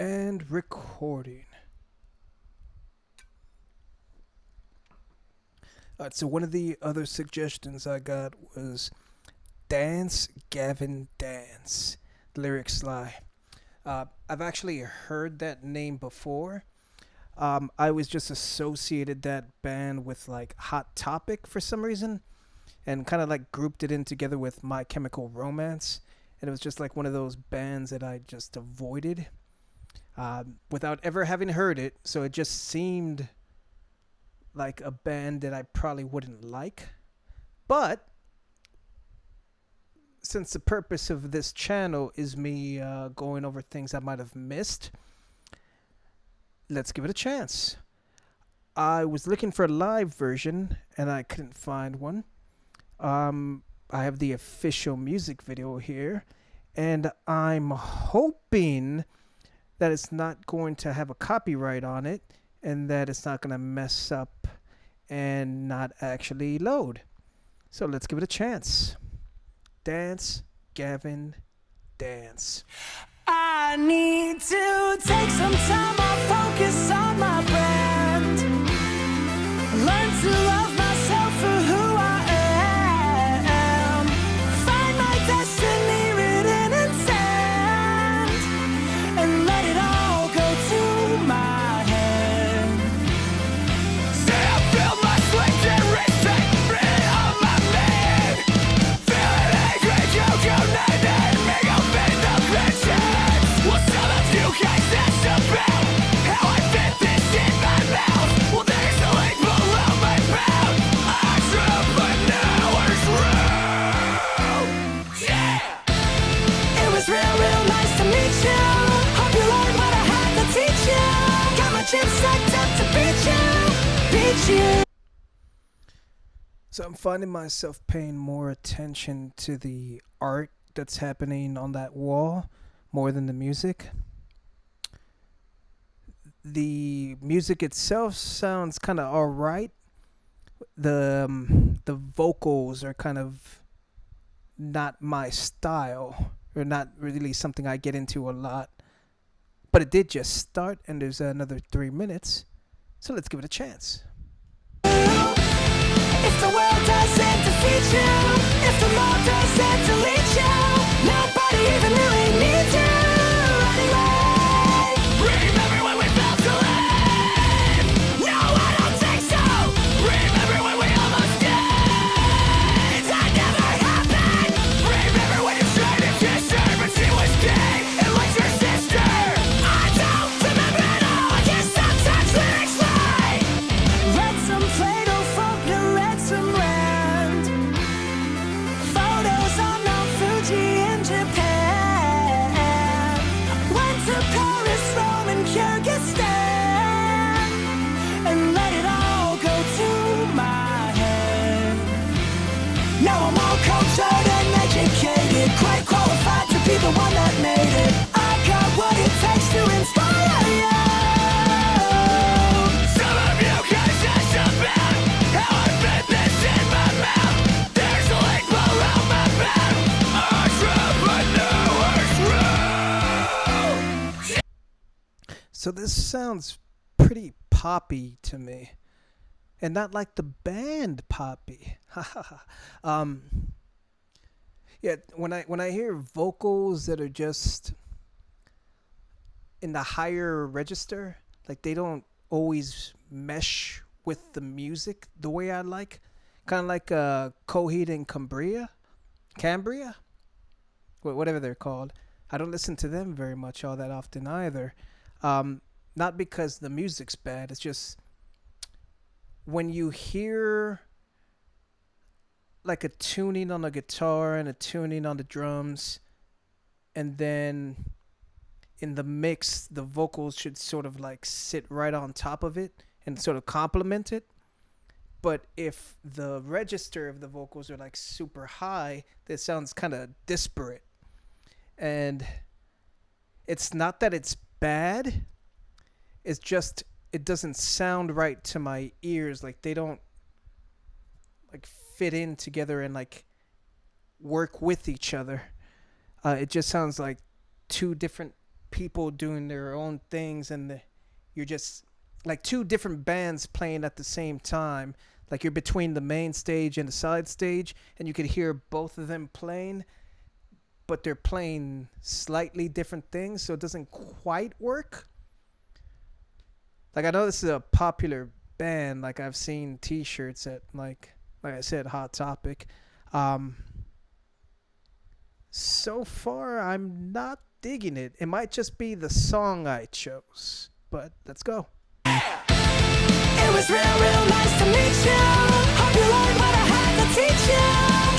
And recording. So one of the other suggestions I got was Dance, Gavin, Dance. Lyrics lie. I've actually heard that name before. I was just associated that band with like Hot Topic for some reason and kind of like grouped it in together with My Chemical Romance. And it was just like one of those bands that I just avoided without ever having heard it. So it just seemed like a band that I probably wouldn't like. But since the purpose of this channel is me going over things I might have missed, let's give it a chance. I was looking for a live version and I couldn't find one. I have the official music video here, and I'm hoping that it's not going to have a copyright on it and that it's not going to mess up and not actually load. So let's give it a chance. Dance, Gavin, dance. I need to take some time off, focus on my brand, learn to love myself for who I am, find my destiny written in sand, and let it all go to my head. Say I feel my sweat and respect written on my man, feeling angry, you need it, make up in the picture. Well, some of you guys asked about how I fit this in my mouth. Well, there's a link below my mouth. Entrepreneur's room. Yeah! It was real nice to meet you. Hope you learned what I had to teach you. Got my chips stacked up to beat you. So I'm finding myself paying more attention to the art that's happening on that wall more than the music. The music itself sounds kind of alright. The vocals are kind of not my style, or not really something I get into a lot. But it did just start, and there's another 3 minutes, so let's give it a chance. If the world doesn't defeat you, if the law doesn't delete you, nobody even really needs you anyway. Remember when we felt to live? No, I don't think so. Remember when we almost did? That never happened. Remember when you tried to kiss her, but she was gay and like your sister? I don't remember at all. I guess sometimes lyrics lie. Read some Plato, Faulkner, read some Rand. Photos on Mount Fuji in Japan. Went to Paris, Rome, and Kyrgyzstan, and let it all go to my head. Now I'm all cultured and educated, quite qualified to be the one that made it. I got what it takes to inspire you. Some of you guys asked about how I fit this in my mouth. There's a link below my mouth. Entrepreneur's room. So this sounds pretty poppy to me, and not like the band Poppy. Yeah, when I hear vocals that are just in the higher register, like they don't always mesh with the music the way I like, kind of like Coheed and Cambria, whatever they're called. I don't listen to them very much all that often either. Not because the music's bad. It's just when you hear like a tuning on the guitar and a tuning on the drums, and then in the mix, the vocals should sort of like sit right on top of it and sort of complement it. But if the register of the vocals are like super high, that sounds kind of disparate. And it's not that it's bad. It's just it doesn't sound right to my ears. Like they don't like fit in together and like work with each other. It just sounds like two different people doing their own things, and you're just like two different bands playing at the same time. Like you're between the main stage and the side stage, and you could hear both of them playing, but they're playing slightly different things, so it doesn't quite work. Like I know this is a popular band. Like I've seen T-shirts at like I said, Hot Topic. Um, so far, I'm not digging it. It might just be the song I chose, but let's go. It was real nice to meet you. Hope you learned what I had to teach you.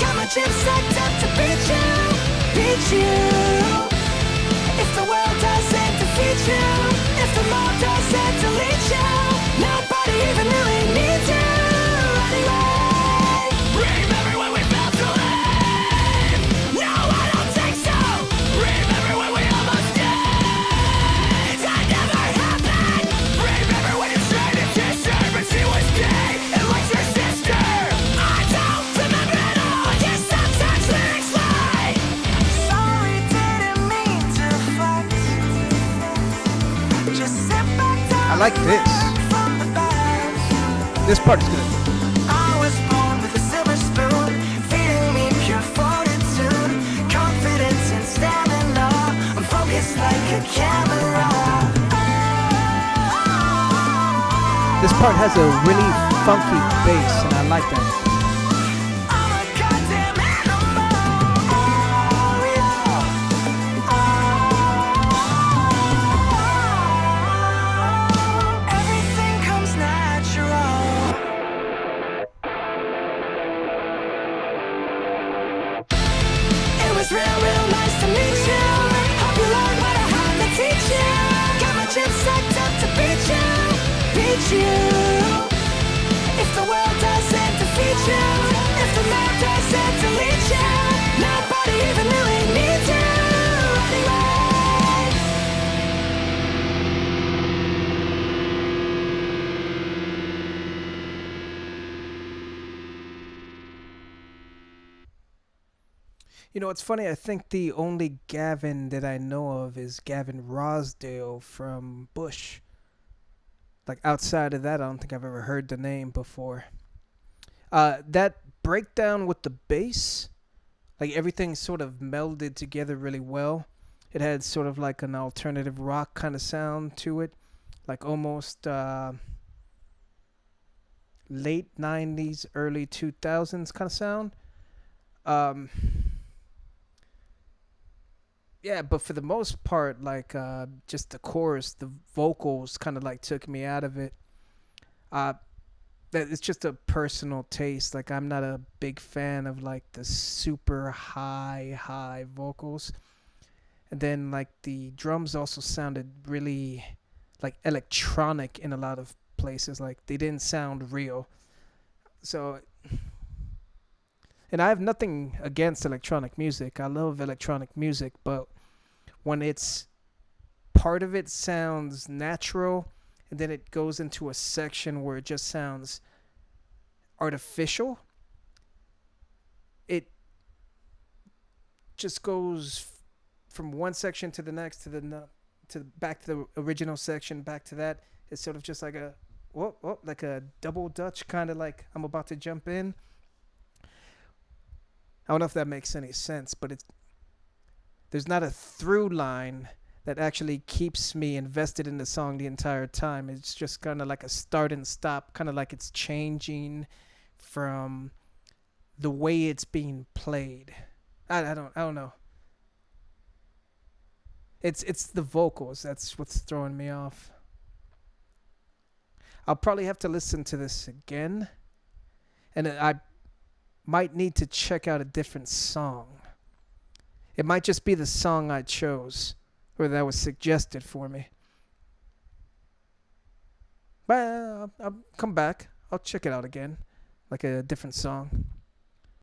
Got my chips stacked up to beat you. If the world doesn't defeat you, if the mob doesn't delete you, nobody even really needs you anyway. Remember when we felt to live? No, I don't think so. Remember when we almost did? That never happened. Remember when you tried to kiss her, but she was gay and was your sister? I don't remember at all. I guess sometimes lyrics lie. Sorry, didn't mean to fight. Just sit back down. I like this. From the back. This part is good. I was born with a silver spoon, feeding me pure fortitude, confidence and stamina. I'm focused like a camera. This part has a really funky bass, and I like that. I'm a goddamn animal. Everything comes natural. It was real nice to meet you. Hope you learned what I had to teach you. Got my chips stacked up to beat you. If the world doesn't defeat you, if the map doesn't delete you, nobody even really needs you anyway. You know, it's funny. I think the only Gavin that I know of is Gavin Rosdale from Bush. Like outside of that, I don't think I've ever heard the name before. That breakdown with the bass, like everything sort of melded together really well. It had sort of like an alternative rock kind of sound to it, like almost late 90s, early 2000s kind of sound. Um, yeah, but for the most part, like just the chorus, the vocals kind of like took me out of it. Uh, that it's just a personal taste. Like I'm not a big fan of like the super high vocals. And then like the drums also sounded really like electronic in a lot of places. Like they didn't sound real. So, and I have nothing against electronic music. I love electronic music, but when it's part of it sounds natural and then it goes into a section where it just sounds artificial, it just goes from one section to the next to back to the original section, back to that. It's sort of just like a like a double dutch, kind of like I'm about to jump in. I don't know if that makes any sense, but there's not a through line that actually keeps me invested in the song the entire time. It's just kind of like a start and stop, kind of like it's changing from the way it's being played. I don't know. It's the vocals that's what's throwing me off. I'll probably have to listen to this again, and I might need to check out a different song. It might just be the song I chose or that was suggested for me. But I'll come back. I'll check it out again, like a different song.